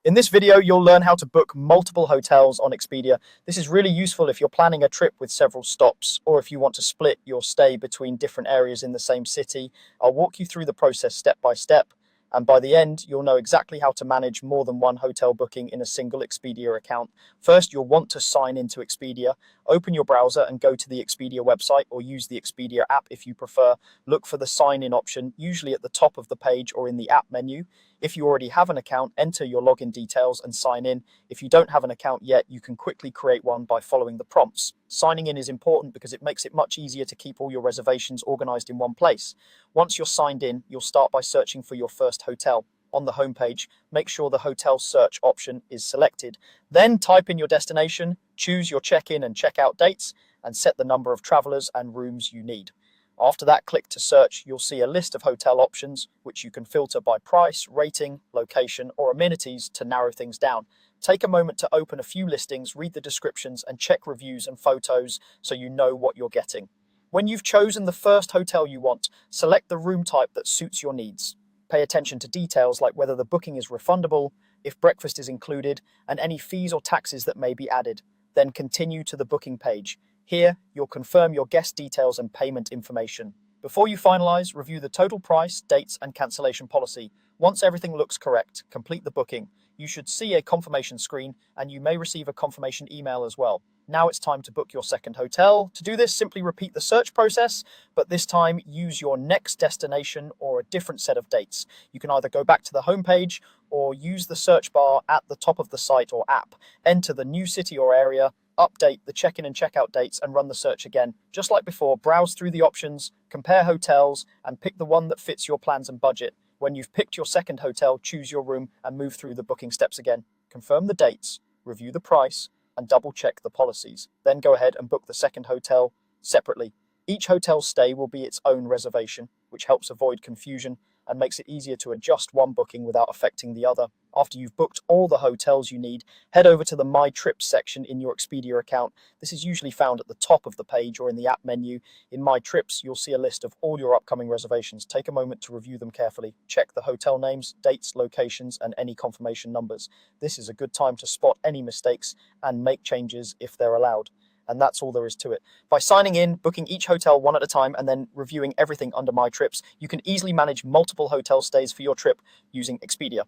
In this video, you'll learn how to book multiple hotels on Expedia. This is really useful if you're planning a trip with several stops, or if you want to split your stay between different areas in the same city. I'll walk you through the process step by step, and by the end, you'll know exactly how to manage more than one hotel booking in a single Expedia account. First, you'll want to sign into Expedia. Open your browser and go to the Expedia website, or use the Expedia app if you prefer. Look for the sign in option, usually at the top of the page or in the app menu. If you already have an account, enter your login details and sign in. If you don't have an account yet, you can quickly create one by following the prompts. Signing in is important because it makes it much easier to keep all your reservations organized in one place. Once you're signed in, you'll start by searching for your first hotel. On the homepage, make sure the hotel search option is selected. Then type in your destination, choose your check-in and check-out dates, and set the number of travelers and rooms you need. After that, click to search. You'll see a list of hotel options, which you can filter by price, rating, location, or amenities to narrow things down. Take a moment to open a few listings, read the descriptions, and check reviews and photos so you know what you're getting. When you've chosen the first hotel you want, select the room type that suits your needs. Pay attention to details like whether the booking is refundable, if breakfast is included, and any fees or taxes that may be added. Then continue to the booking page. Here, you'll confirm your guest details and payment information. Before you finalize, review the total price, dates, and cancellation policy. Once everything looks correct, complete the booking. You should see a confirmation screen, and you may receive a confirmation email as well. Now it's time to book your second hotel. To do this, simply repeat the search process, but this time use your next destination or a different set of dates. You can either go back to the homepage or use the search bar at the top of the site or app. Enter the new city or area, update the check-in and check-out dates, and run the search again. Just like before, browse through the options, compare hotels, and pick the one that fits your plans and budget. When you've picked your second hotel, choose your room and move through the booking steps again. Confirm the dates, review the price, and double-check the policies. Then go ahead and book the second hotel separately. Each hotel stay will be its own reservation, which helps avoid confusion and makes it easier to adjust one booking without affecting the other. After you've booked all the hotels you need, head over to the My Trips section in your Expedia account. This is usually found at the top of the page or in the app menu. In My Trips, you'll see a list of all your upcoming reservations. Take a moment to review them carefully. Check the hotel names, dates, locations, and any confirmation numbers. This is a good time to spot any mistakes and make changes if they're allowed. And that's all there is to it. By signing in, booking each hotel one at a time, and then reviewing everything under My Trips, you can easily manage multiple hotel stays for your trip using Expedia.